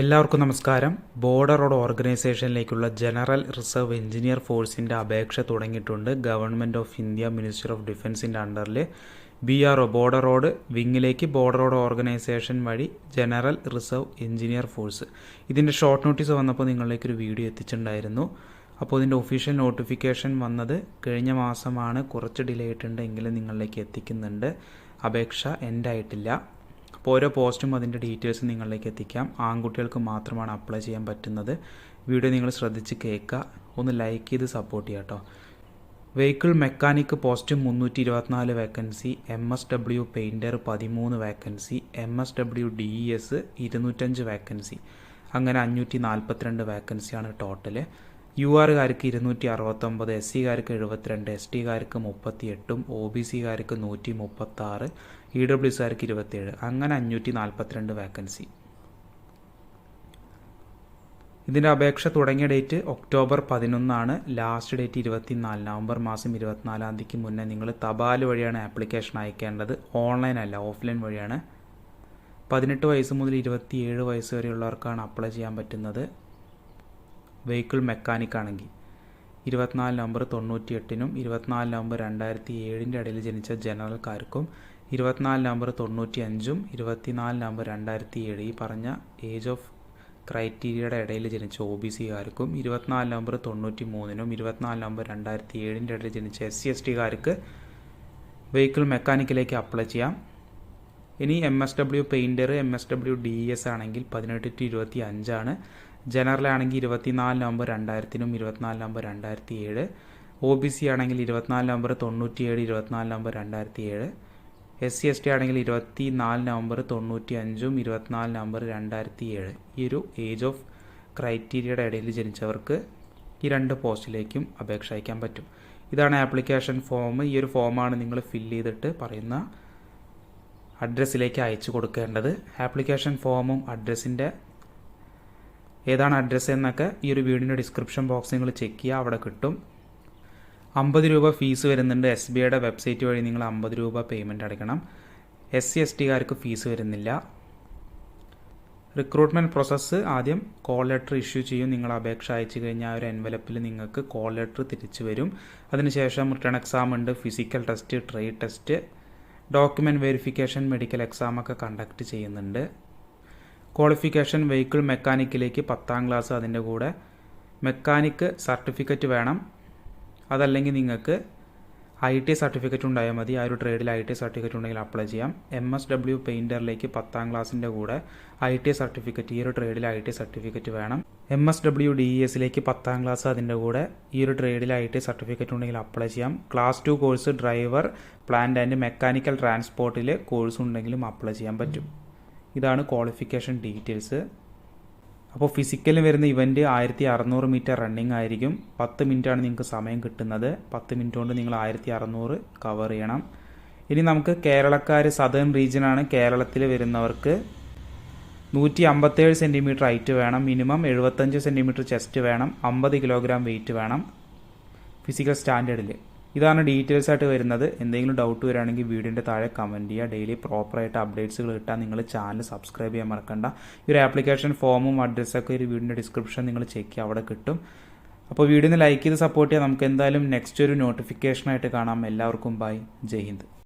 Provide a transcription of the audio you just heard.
എല്ലാവർക്കും നമസ്കാരം. Border road ഓർഗനൈസേഷനിലേക്കുള്ള ജനറൽ റിസർവ് എഞ്ചിനീയർ ഫോഴ്സിൻ്റെ അപേക്ഷ തുടങ്ങിയിട്ടുണ്ട്. Government of India minister of ഡിഫൻസിൻ്റെ അണ്ടറിൽ BRO ബോർഡർ റോഡ് വിങ്ങിലേക്ക് ബോർഡർ റോഡ് ഓർഗനൈസേഷൻ വഴി ജനറൽ റിസർവ് എഞ്ചിനീയർ ഫോഴ്സ്. ഇതിൻ്റെ ഷോർട്ട് നോട്ടീസ് വന്നപ്പോൾ നിങ്ങളിലേക്കൊരു വീഡിയോ എത്തിച്ചിട്ടുണ്ടായിരുന്നു. അപ്പോൾ ഇതിൻ്റെ ഒഫീഷ്യൽ നോട്ടിഫിക്കേഷൻ വന്നത് കഴിഞ്ഞ മാസമാണ്. കുറച്ച് ഡിലേ ആയിട്ടുണ്ട് എങ്കിലും നിങ്ങളിലേക്ക് എത്തിക്കുന്നുണ്ട്. അപേക്ഷ എൻഡ് ആയിട്ടില്ല. അപ്പോൾ ഓരോ പോസ്റ്റും അതിൻ്റെ ഡീറ്റെയിൽസ് നിങ്ങളിലേക്ക് എത്തിക്കാം. ആൺകുട്ടികൾക്ക് മാത്രമാണ് അപ്ലൈ ചെയ്യാൻ പറ്റുന്നത്. വീഡിയോ നിങ്ങൾ ശ്രദ്ധിച്ച് കേൾക്കുക, ഒന്ന് ലൈക്ക് ചെയ്ത് സപ്പോർട്ട് ചെയ്യുക കേട്ടോ. Vehicle mechanic post 324 vacancy, MSW painter 13 vacancy, MSW DES 205 vacancy, അങ്ങനെ 542 വേക്കൻസിയാണ് ടോട്ടൽ. UR-കാർക്ക് 269, SC-കാർക്ക് 72, ST-കാർക്ക് 38, OBC-കാർക്ക് 136, EWS-കാർക്ക് 27, അങ്ങനെ 542 വേക്കൻസി. ഇതിൻ്റെ അപേക്ഷ തുടങ്ങിയ date October 11, last date 24, November മാസം 24 തീയതിക്ക് മുന്നേ നിങ്ങൾ തപാൽ വഴിയാണ് ആപ്ലിക്കേഷൻ അയക്കേണ്ടത്. ഓൺലൈൻ അല്ല, ഓഫ്ലൈൻ വഴിയാണ്. 18 വയസ്സ് മുതൽ 27 വയസ്സ് വരെയുള്ളവർക്കാണ് അപ്ലൈ ചെയ്യാൻ പറ്റുന്നത്. വെഹിക്കിൾ മെക്കാനിക് ആണെങ്കിൽ 24 നവംബർ 98-നും 24 നവംബർ 2007 ഇടയിൽ ജനിച്ച ജനറൽക്കാർക്കും, 24 നവംബർ 95-ഉം 24 നവംബർ 2007 ഈ പറഞ്ഞ ഏജ് ഓഫ് ക്രൈറ്റീരിയയുടെ ഇടയിൽ ജനിച്ച OBC-കാർക്കും, 24 നവംബർ 93-നും 24 നവംബർ 2007 ഇടയിൽ ജനിച്ച SC/ST-കാർക്ക് വെഹിക്കിൾ മെക്കാനിക്കിലേക്ക് അപ്ലൈ ചെയ്യാം. ഇനി MSW പെയിൻറ്റർ, MSW DES ആണെങ്കിൽ 18 to 25 ആണ്. ജനറൽ ആണെങ്കിൽ 24 നവംബർ 2000-നും 24 നവംബർ 2007, OBC ആണെങ്കിൽ 24 നവംബർ 97, 24 നവംബർ 2007, SC/ST ആണെങ്കിൽ 24 നവംബർ 95-ഉം 24 നവംബർ 2007. ഈ ഒരു ഏജ് ഓഫ് ക്രൈറ്റീരിയയുടെ ഇടയിൽ ജനിച്ചവർക്ക് ഈ രണ്ട് പോസ്റ്റിലേക്കും അപേക്ഷ അയക്കാൻ പറ്റും. ഇതാണ് ആപ്ലിക്കേഷൻ ഫോം. ഈ ഒരു ഫോമാണ് നിങ്ങൾ ഫില്ല് ചെയ്തിട്ട് പറയുന്ന അഡ്രസ്സിലേക്ക് അയച്ചു കൊടുക്കേണ്ടത്. ആപ്ലിക്കേഷൻ ഫോമും അഡ്രസ്സിൻ്റെ ഏതാണ് അഡ്രസ്സ് എന്നൊക്കെ ഈ ഒരു വീഡിയോയുടെ ഡിസ്ക്രിപ്ഷൻ ബോക്സ് നിങ്ങൾ ചെക്ക് ചെയ്യുക, അവിടെ കിട്ടും. 50 രൂപ ഫീസ് വരുന്നുണ്ട്. SBIയുടെ വെബ്സൈറ്റ് വഴി നിങ്ങൾ 50 രൂപ പേയ്മെൻറ്റ് അടയ്ക്കണം. SC/ST-കാർക്ക് ഫീസ് വരുന്നില്ല. റിക്രൂട്ട്മെൻറ്റ് പ്രോസസ്സ് ആദ്യം കോൾ ലെറ്റർ ഇഷ്യൂ ചെയ്യും. നിങ്ങൾ അപേക്ഷ അയച്ചു കഴിഞ്ഞാൽ ആ ഒരു എൻവലപ്പിൽ നിങ്ങൾക്ക് കോൾ ലെറ്റർ തിരിച്ചു വരും. അതിനുശേഷം റിട്ടേൺ എക്സാം ഉണ്ട്, physical test, trade test, document verification, medical എക്സാമൊക്കെ കണ്ടക്ട് ചെയ്യുന്നുണ്ട്. ക്വാളിഫിക്കേഷൻ വെഹിക്കിൾ മെക്കാനിക്കിലേക്ക് 10ാം ക്ലാസ്, അതിൻ്റെ കൂടെ മെക്കാനിക്ക് സർട്ടിഫിക്കറ്റ് വേണം. അതല്ലെങ്കിൽ നിങ്ങൾക്ക് IT സർട്ടിഫിക്കറ്റ് ഉണ്ടായാൽ മതി. ആ ഒരു ട്രേഡിൽ IT സർട്ടിഫിക്കറ്റ് ഉണ്ടെങ്കിൽ അപ്ലൈ ചെയ്യാം. MSW പെയിൻറ്ററിലേക്ക് 10ാം ക്ലാസ്സിൻ്റെ കൂടെ IT സർട്ടിഫിക്കറ്റ്, ഈ ഒരു ട്രേഡിൽ IT സർട്ടിഫിക്കറ്റ് വേണം. MSW DES-ലേക്ക് 10ാം ക്ലാസ്, അതിൻ്റെ കൂടെ ഈ ഒരു ട്രേഡിൽ IT സർട്ടിഫിക്കറ്റ് ഉണ്ടെങ്കിൽ അപ്ലൈ ചെയ്യാം. Class 2 course driver, plant and mechanical ട്രാൻസ്പോർട്ടിൽ കോഴ്സ് ഉണ്ടെങ്കിലും അപ്ലൈ ചെയ്യാൻ പറ്റും. ഇതാണ് ക്വാളിഫിക്കേഷൻ ഡീറ്റെയിൽസ്. അപ്പോൾ ഫിസിക്കലിന് വരുന്ന ഇവൻറ്റ് 1600 മീറ്റർ റണ്ണിങ് ആയിരിക്കും. 10 മിനിറ്റാണ് നിങ്ങൾക്ക് സമയം കിട്ടുന്നത്. 10 മിനിറ്റ് കൊണ്ട് നിങ്ങൾ 1600 കവർ ചെയ്യണം. ഇനി നമുക്ക് കേരളക്കാർ, സദേൺ റീജിയനാണ്. കേരളത്തിൽ വരുന്നവർക്ക് 157 സെൻറ്റിമീറ്റർ ഹൈറ്റ് വേണം. മിനിമം 75 സെൻറ്റിമീറ്റർ ചെസ്റ്റ് വേണം. 50 കിലോഗ്രാം വെയിറ്റ് വേണം ഫിസിക്കൽ സ്റ്റാൻഡേർഡിൽ. ഇതാണ് ഡീറ്റെയിൽസ് ആയിട്ട് വരുന്നത്. എന്തെങ്കിലും ഡൗട്ട് വരികയാണെങ്കിൽ വീഡിയോൻ്റെ താഴെ കമൻറ്റ് ചെയ്യുക. ഡെയിലി പ്രോപ്പറായിട്ട് അപ്ഡേറ്റ്സുകൾ കിട്ടാൻ നിങ്ങൾ ചാനൽ സബ്സ്ക്രൈബ് ചെയ്യാൻ മറക്കണ്ട. ഈ ഒരു ആപ്ലിക്കേഷൻ ഫോമും അഡ്രസ്സൊക്കെ ഒരു വീഡിയോൻ്റെ ഡിസ്ക്രിപ്ഷൻ നിങ്ങൾ ചെക്ക് ചെയ്യുക, അവിടെ കിട്ടും. അപ്പോൾ വീഡിയോ ഒന്ന് ലൈക്ക് ചെയ്ത് സപ്പോർട്ട് ചെയ്യാം. നമുക്ക് എന്തായാലും നെക്സ്റ്റ് ഒരു നോട്ടിഫിക്കേഷനായിട്ട് കാണാം. എല്ലാവർക്കും ബൈ, ജയ് ഹിന്ദ്.